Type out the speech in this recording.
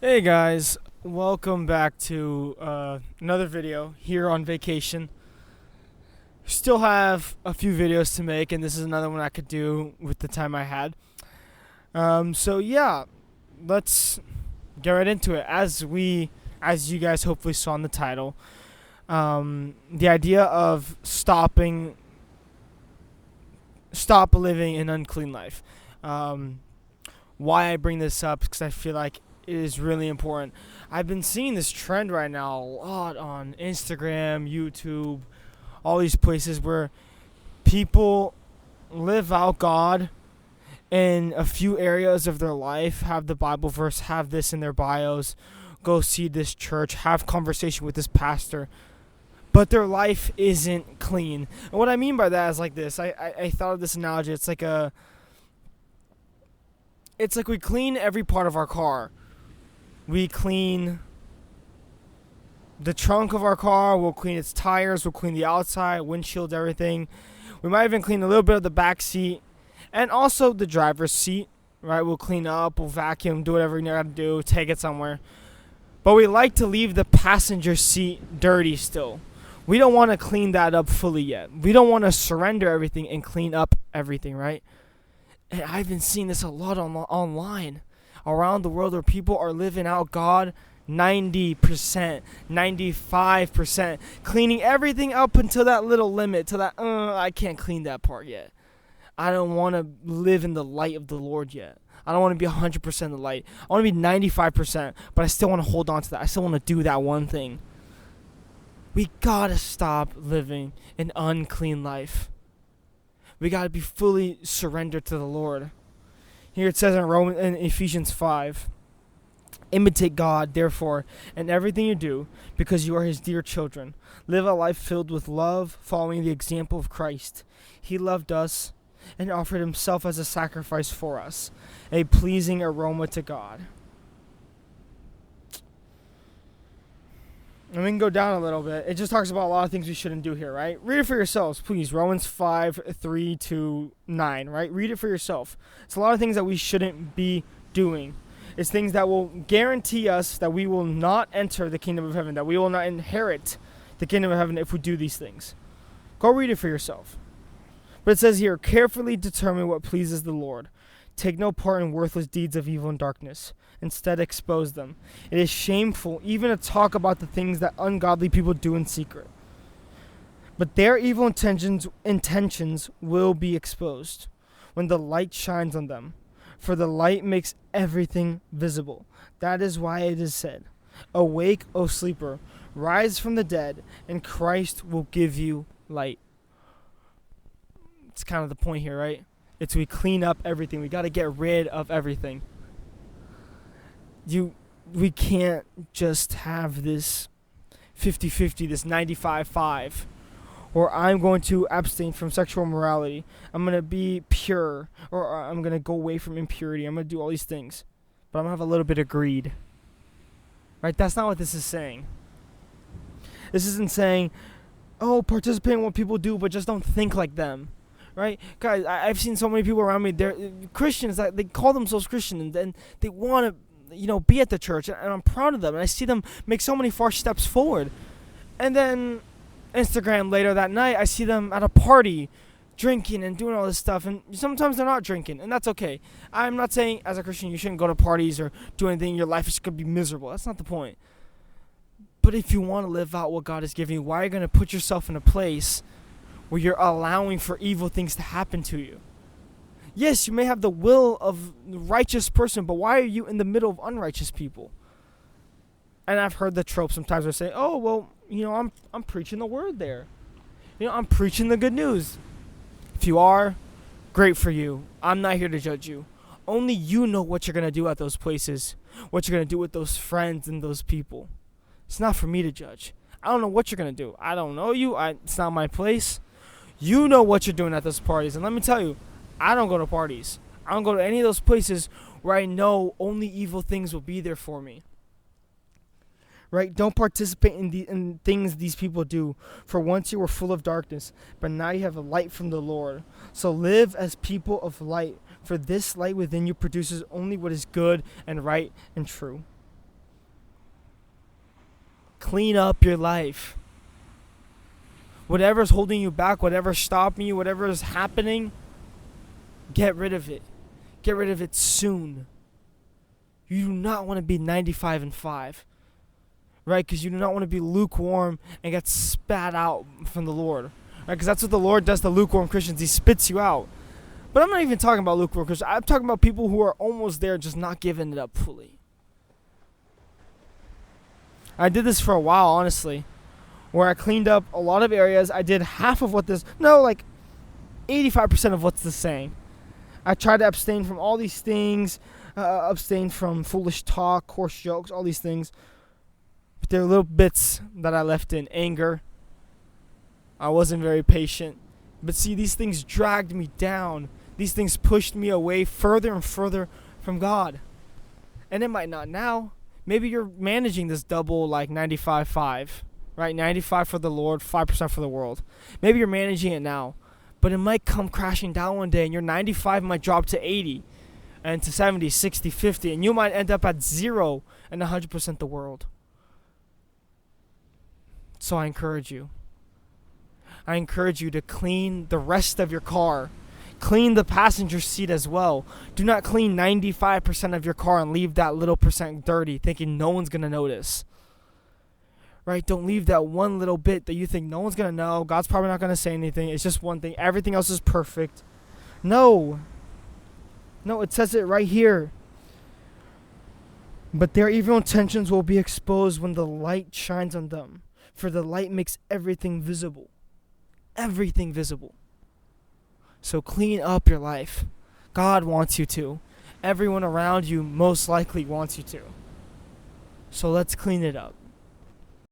Hey guys, welcome back to another video here on vacation. Still have a few videos to make, and this is another one I could do with the time I had. So yeah, let's get right into it. As you guys hopefully saw in the title, the idea of stop living an unclean life. Why I bring this up? Because I feel like it is really important. I've been seeing this trend right now a lot on Instagram, YouTube, all these places where people live out God in a few areas of their life, have the Bible verse, have this in their bios, go see this church, have conversation with this pastor, but their life isn't clean. And what I mean by that is like this. I thought of this analogy. It's like we clean every part of our car. We clean the trunk of our car, we'll clean its tires, we'll clean the outside, windshield, everything. We might even clean a little bit of the back seat and also the driver's seat, right? We'll clean up, we'll vacuum, do whatever you gotta do, take it somewhere. But we like to leave the passenger seat dirty still. We don't want to clean that up fully yet. We don't want to surrender everything and clean up everything, right? And I've been seeing this a lot online around the world where people are living out God 90%, 95%, cleaning everything up until that little limit, to that, I can't clean that part yet. I don't want to live in the light of the Lord yet. I don't want to be 100% the light. I want to be 95%, but I still want to hold on to that. I still want to do that one thing. We gotta stop living an unclean life. We gotta be fully surrendered to the Lord. Here it says in Ephesians 5, imitate God, therefore, in everything you do, because you are his dear children. Live a life filled with love, following the example of Christ. He loved us and offered himself as a sacrifice for us, a pleasing aroma to God. And we can go down a little bit. It just talks about a lot of things we shouldn't do here, right? Read it for yourselves, please. Romans 5:3-9, right? Read it for yourself. It's a lot of things that we shouldn't be doing. It's things that will guarantee us that we will not enter the kingdom of heaven, that we will not inherit the kingdom of heaven if we do these things. Go read it for yourself. But it says here, carefully determine what pleases the Lord. Take no part in worthless deeds of evil and darkness. Instead, expose them. It is shameful even to talk about the things that ungodly people do in secret. But their evil intentions will be exposed when the light shines on them. For the light makes everything visible. That is why it is said, awake, O sleeper, rise from the dead, and Christ will give you light. It's kind of the point here, right? It's we clean up everything. We got to get rid of everything. We can't just have this 50-50, this 95-5, or I'm going to abstain from sexual immorality. I'm going to be pure, or I'm going to go away from impurity. I'm going to do all these things, but I'm going to have a little bit of greed. Right? That's not what this is saying. This isn't saying, oh, participate in what people do, but just don't think like them. Right? Guys, I've seen so many people around me, they're Christians, that they call themselves Christian, and they want to, be at the church, and I'm proud of them, and I see them make so many far steps forward. And then Instagram later that night, I see them at a party, drinking and doing all this stuff, and sometimes they're not drinking, and that's okay. I'm not saying as a Christian you shouldn't go to parties or do anything, your life is going to be miserable. That's not the point. But if you want to live out what God has given you, why are you going to put yourself in a place where you're allowing for evil things to happen to you? Yes, you may have the will of a righteous person, but why are you in the middle of unrighteous people? And I've heard the trope sometimes where say, oh, well, I'm preaching the word there. I'm preaching the good news. If you are, great for you. I'm not here to judge you. Only you know what you're going to do at those places, what you're going to do with those friends and those people. It's not for me to judge. I don't know what you're going to do. I don't know you. It's not my place. You know what you're doing at those parties. And let me tell you, I don't go to parties. I don't go to any of those places where I know only evil things will be there for me. Right? Don't participate in things these people do. For once you were full of darkness, but now you have a light from the Lord. So live as people of light, for this light within you produces only what is good and right and true. clean up your life. Whatever's holding you back, whatever's stopping you, whatever is happening, get rid of it. Get rid of it soon. You do not want to be 95-5. Right? Because you do not want to be lukewarm and get spat out from the Lord. Right? Because that's what the Lord does to lukewarm Christians. He spits you out. But I'm not even talking about lukewarm Christians. I'm talking about people who are almost there, just not giving it up fully. I did this for a while, honestly, where I cleaned up a lot of areas. I did half of what this, no, like 85% of what's this saying. I tried to abstain from all these things, abstain from foolish talk, coarse jokes, all these things. But there are little bits that I left in. Anger. I wasn't very patient. But see, these things dragged me down. These things pushed me away further and further from God. And it might not now. Maybe you're managing this double like 95-5. Right? 95 for the Lord, 5% for the world. Maybe you're managing it now. But it might come crashing down one day, and your 95 might drop to 80, and to 70, 60, 50, and you might end up at 0 and 100% the world. So I encourage you. I encourage you to clean the rest of your car. Clean the passenger seat as well. Do not clean 95% of your car and leave that little percent dirty, thinking no one's going to notice. Right? Don't leave that one little bit that you think no one's going to know. God's probably not going to say anything. It's just one thing. Everything else is perfect. No. No, it says it right here. But their evil intentions will be exposed when the light shines on them. For the light makes everything visible. Everything visible. So clean up your life. God wants you to. Everyone around you most likely wants you to. So let's clean it up.